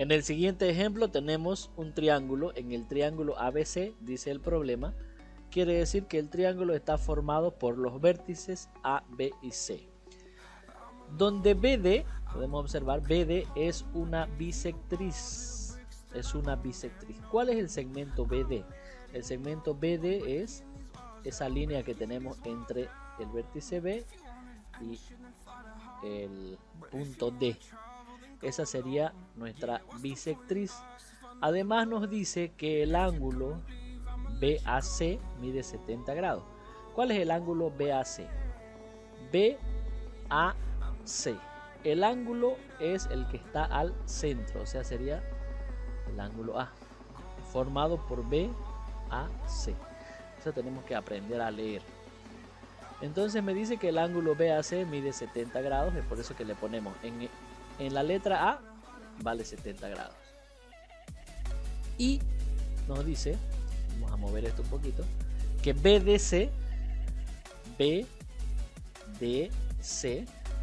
En el siguiente ejemplo tenemos un triángulo. En el triángulo ABC, dice el problema, quiere decir que el triángulo está formado por los vértices A, B y C. Donde BD, podemos observar, BD es una bisectriz. Es una bisectriz. ¿Cuál es el segmento BD? El segmento BD es esa línea que tenemos entre el vértice B y el punto D. Esa sería nuestra bisectriz. Además nos dice que el ángulo BAC mide 70 grados. ¿Cuál es el ángulo BAC? BAC. El ángulo es el que está al centro, o sea, sería el ángulo A, formado por BAC. Eso tenemos que aprender a leer. Entonces me dice que el ángulo BAC mide 70 grados, es por eso que le ponemos en la letra A, vale 70 grados. Y nos dice, vamos a mover esto un poquito, que BDC,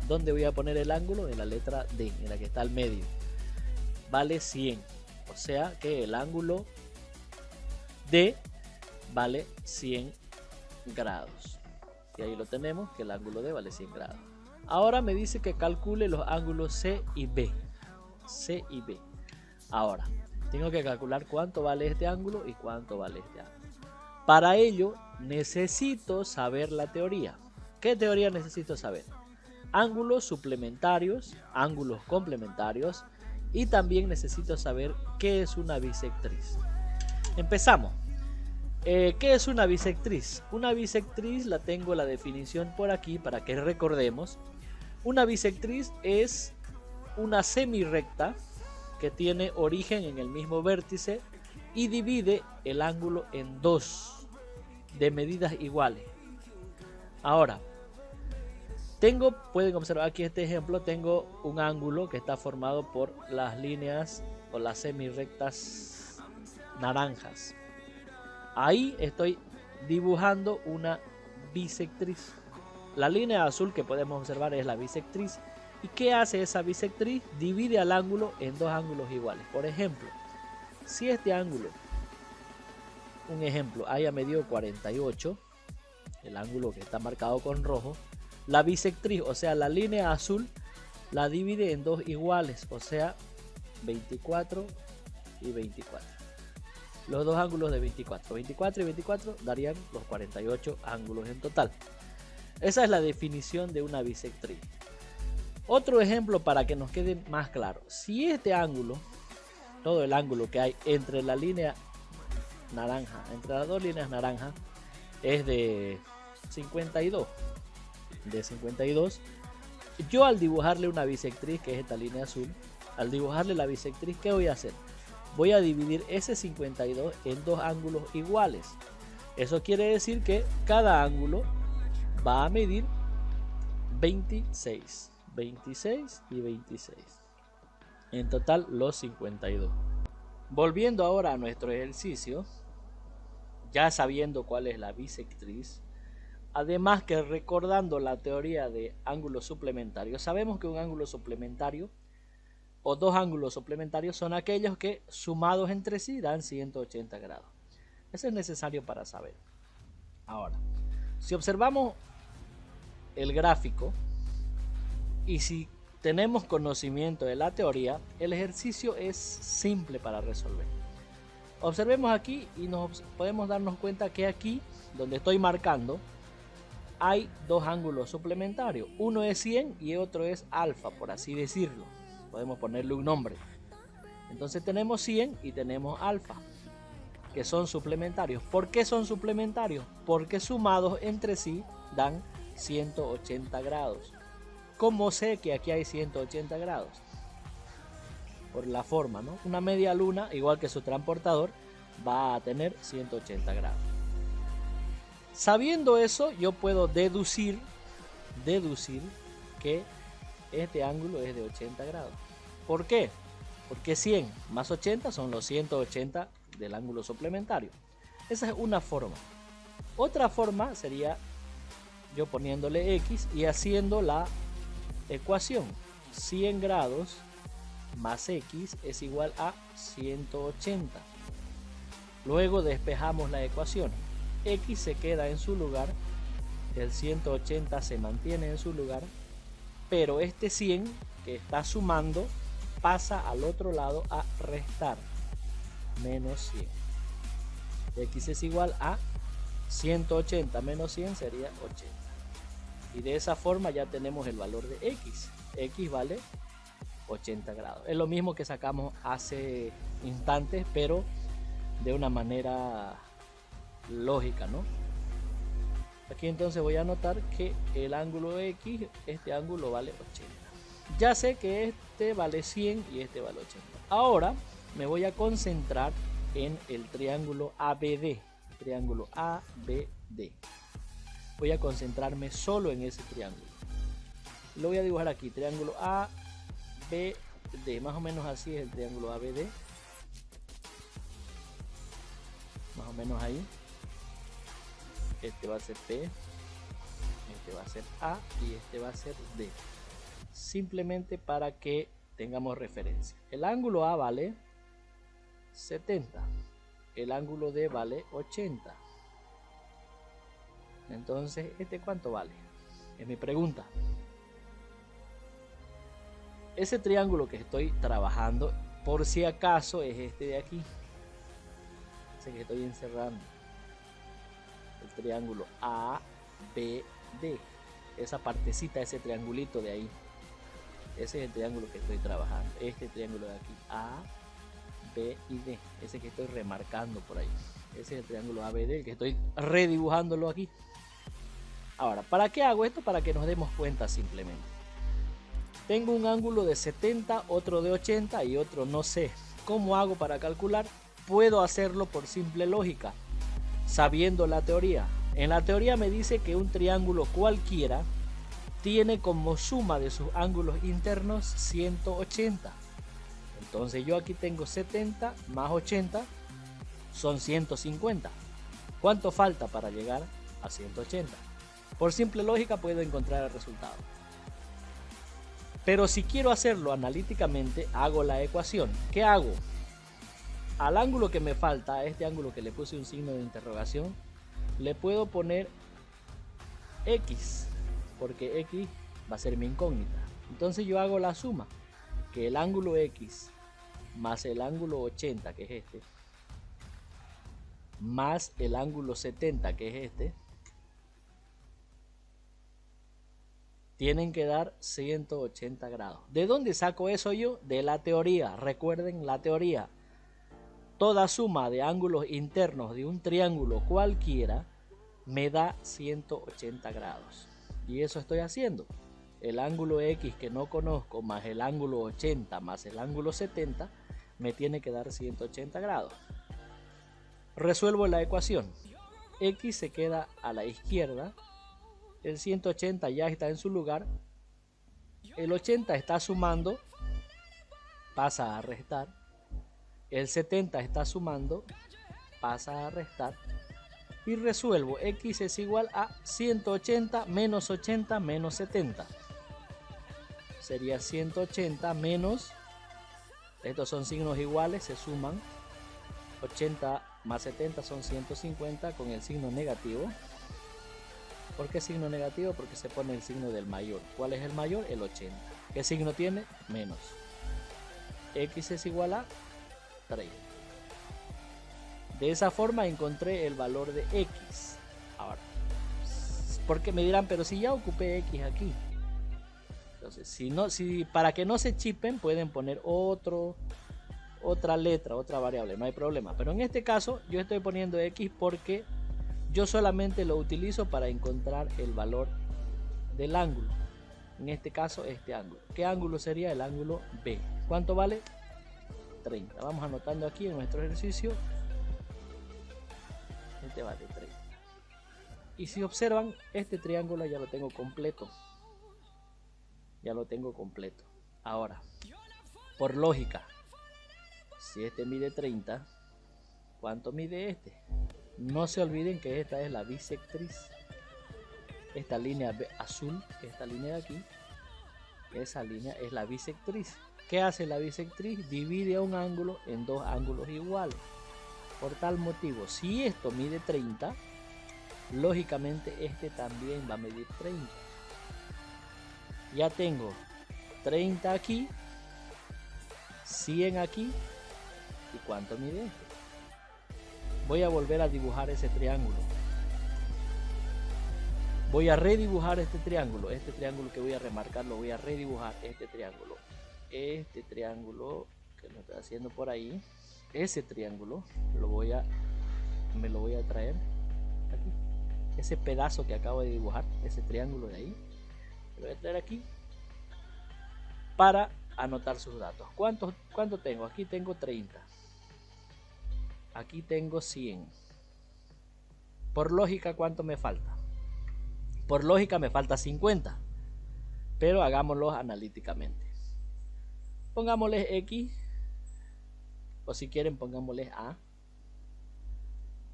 ¿dónde voy a poner el ángulo? En la letra D, en la que está al medio, vale 100. O sea que el ángulo D vale 100 grados. Y ahí lo tenemos, que el ángulo D vale 100 grados. Ahora me dice que calcule los ángulos C y B. C y B. Ahora, tengo que calcular cuánto vale este ángulo y cuánto vale este ángulo. Para ello, necesito saber la teoría. ¿Qué teoría necesito saber? Ángulos suplementarios, ángulos complementarios, y también necesito saber qué es una bisectriz. Empezamos. ¿Qué es una bisectriz? Una bisectriz, la tengo la definición por aquí para que recordemos. Una bisectriz es una semirrecta que tiene origen en el mismo vértice y divide el ángulo en dos de medidas iguales. Ahora, pueden observar aquí este ejemplo, tengo un ángulo que está formado por las líneas o las semirrectas naranjas. Ahí estoy dibujando una bisectriz. La línea azul que podemos observar es la bisectriz. ¿Y qué hace esa bisectriz? Divide al ángulo en dos ángulos iguales. Por ejemplo, si este ángulo, un ejemplo, haya medido 48, el ángulo que está marcado con rojo, la bisectriz, o sea, la línea azul, la divide en dos iguales, o sea, 24 y 24. Los dos ángulos de 24. 24 y 24 darían los 48 ángulos en total. Esa es la definición de una bisectriz. Otro ejemplo para que nos quede más claro. Si este ángulo, todo el ángulo que hay entre la línea naranja, entre las dos líneas naranjas, es de 52. De 52. Yo al dibujarle una bisectriz, que es esta línea azul, al dibujarle la bisectriz, ¿qué voy a hacer? Voy a dividir ese 52 en dos ángulos iguales. Eso quiere decir que cada ángulo va a medir 26. 26 y 26. En total los 52. Volviendo ahora a nuestro ejercicio, ya sabiendo cuál es la bisectriz, además que recordando la teoría de ángulos suplementarios, sabemos que un ángulo suplementario o dos ángulos suplementarios son aquellos que sumados entre sí dan 180 grados. Eso es necesario para saber. Ahora, si observamos el gráfico y si tenemos conocimiento de la teoría, el ejercicio es simple para resolver. Observemos aquí y podemos darnos cuenta que aquí, donde estoy marcando, hay dos ángulos suplementarios. Uno es 100 y otro es alfa, por así decirlo. Podemos ponerle un nombre. Entonces tenemos 100 y tenemos alfa, que son suplementarios. ¿Por qué son suplementarios? Porque sumados entre sí dan 180 grados. ¿Cómo sé que aquí hay 180 grados? Por la forma, ¿no? Una media luna, igual que su transportador, va a tener 180 grados. Sabiendo eso, yo puedo deducir que este ángulo es de 80 grados. ¿Por qué? Porque 100 más 80 son los 180 del ángulo suplementario. Esa es una forma. Otra forma sería yo poniéndole X y haciendo la ecuación. 100 grados más x es igual a 180. Luego despejamos la ecuación. X se queda en su lugar, el 180 se mantiene en su lugar, pero este 100 que está sumando pasa al otro lado a restar, menos 100. X es igual a 180 menos 100 sería 80. Y de esa forma ya tenemos el valor de x. X vale 80 grados. Es lo mismo que sacamos hace instantes, pero de una manera lógica, ¿no? Aquí entonces voy a anotar que el ángulo X, este ángulo vale 80. Ya sé que este vale 100 y este vale 80. Ahora me voy a concentrar en el triángulo ABD. Triángulo ABD. Voy a concentrarme solo en ese triángulo. Lo voy a dibujar aquí. Triángulo ABD. Más o menos así es el triángulo ABD. Más o menos ahí. Este va a ser P, este va a ser A y este va a ser D. Simplemente para que tengamos referencia. El ángulo A vale 70. El ángulo D vale 80. Entonces, ¿este cuánto vale? Es mi pregunta. Ese triángulo que estoy trabajando, por si acaso, es este de aquí. Ese que estoy encerrando. El triángulo ABD. Esa partecita, ese triangulito de ahí. Ese es el triángulo que estoy trabajando. Este triángulo de aquí. A, B y D. Ese que estoy remarcando por ahí. Ese es el triángulo ABD, el que estoy redibujándolo aquí. Ahora, ¿para qué hago esto? Para que nos demos cuenta simplemente. Tengo un ángulo de 70, otro de 80 y otro no sé. ¿Cómo hago para calcular? Puedo hacerlo por simple lógica, sabiendo la teoría. En la teoría me dice que un triángulo cualquiera tiene como suma de sus ángulos internos 180. Entonces yo aquí tengo 70 más 80 son 150. ¿Cuánto falta para llegar a 180? Por simple lógica puedo encontrar el resultado. Pero si quiero hacerlo analíticamente, hago la ecuación. ¿Qué hago? Al ángulo que me falta, a este ángulo que le puse un signo de interrogación, le puedo poner X, porque X va a ser mi incógnita. Entonces yo hago la suma, que el ángulo X más el ángulo 80, que es este, más el ángulo 70, que es este, tienen que dar 180 grados. ¿De dónde saco eso yo? De la teoría. Recuerden la teoría. Toda suma de ángulos internos de un triángulo cualquiera me da 180 grados. Y eso estoy haciendo. El ángulo X que no conozco más el ángulo 80 más el ángulo 70 me tiene que dar 180 grados. Resuelvo la ecuación. X se queda a la izquierda. El 180 ya está en su lugar. El 80 está sumando. Pasa a restar. El 70 está sumando. Pasa a restar. Y resuelvo. X es igual a 180 menos 80 menos 70. Sería 180 menos. Estos son signos iguales. Se suman. 80 más 70 son 150 con el signo negativo. ¿Por qué signo negativo? Porque se pone el signo del mayor. ¿Cuál es el mayor? El 80. ¿Qué signo tiene? Menos. X es igual a 30. De esa forma encontré el valor de X. Ahora, porque me dirán, pero si ya ocupé X aquí. Entonces, para que no se chipen, pueden poner otra letra, otra variable, no hay problema. Pero en este caso, yo estoy poniendo X porque yo solamente lo utilizo para encontrar el valor del ángulo. En este caso, este ángulo. ¿Qué ángulo sería? El ángulo B. ¿Cuánto vale? 30. Vamos anotando aquí en nuestro ejercicio. Este vale 30. Y si observan, este triángulo ya lo tengo completo. Ya lo tengo completo. Ahora, por lógica, si este mide 30, ¿cuánto mide este? No se olviden que esta es la bisectriz. Esta línea azul, esta línea de aquí, esa línea es la bisectriz. ¿Qué hace la bisectriz? Divide a un ángulo en dos ángulos iguales. Por tal motivo, si esto mide 30, lógicamente este también va a medir 30. Ya tengo 30 aquí, 100 aquí. ¿Y cuánto mide este? Voy a volver a dibujar ese triángulo. Voy a redibujar este triángulo que voy a remarcar, lo voy a redibujar, este triángulo que lo estoy haciendo por ahí, ese triángulo me lo voy a traer aquí, ese pedazo que acabo de dibujar, ese triángulo de ahí, lo voy a traer aquí para anotar sus datos. ¿Cuánto tengo? Aquí tengo 30, aquí tengo 100. Por lógica, ¿cuánto me falta? Por lógica me falta 50, pero hagámoslo analíticamente. Pongámosle X, o si quieren pongámosle A.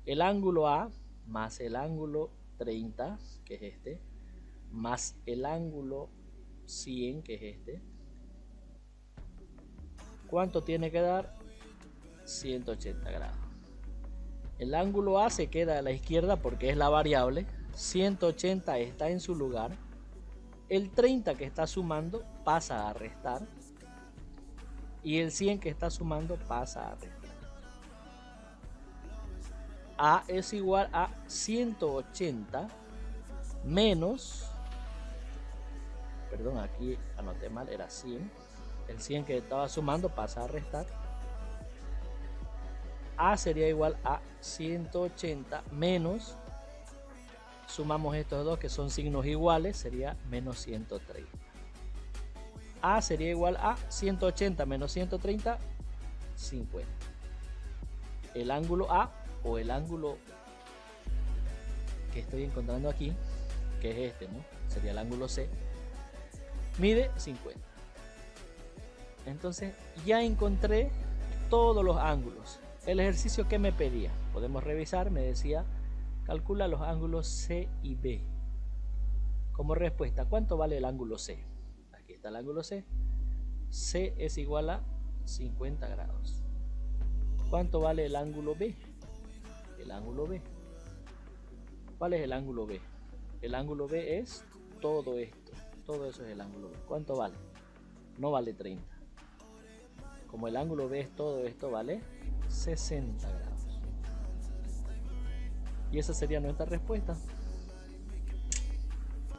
El ángulo A más el ángulo 30, que es este, más el ángulo 100, que es este. ¿Cuánto tiene que dar? 180 grados. El ángulo A se queda a la izquierda porque es la variable. 180 está en su lugar. El 30 que está sumando pasa a restar. Y el 100 que está sumando pasa a restar. A es igual a 180 menos, perdón, aquí anoté mal, era 100. El 100 que estaba sumando pasa a restar. A sería igual a 180 menos, sumamos estos dos que son signos iguales, sería menos 130. A sería igual a 180 menos 130, 50. El ángulo A, o el ángulo que estoy encontrando aquí, que es este, ¿no? Sería el ángulo C, mide 50. Entonces ya encontré todos los ángulos. El ejercicio que me pedía, podemos revisar, me decía, calcula los ángulos C y B. Como respuesta, ¿cuánto vale el ángulo C? Aquí está el ángulo C. C es igual a 50 grados. ¿Cuánto vale el ángulo B? El ángulo B. ¿Cuál es el ángulo B? El ángulo B es todo esto. Todo eso es el ángulo B. ¿Cuánto vale? No vale 30. Como el ángulo B es todo esto, vale 60 grados. Y esa sería nuestra respuesta.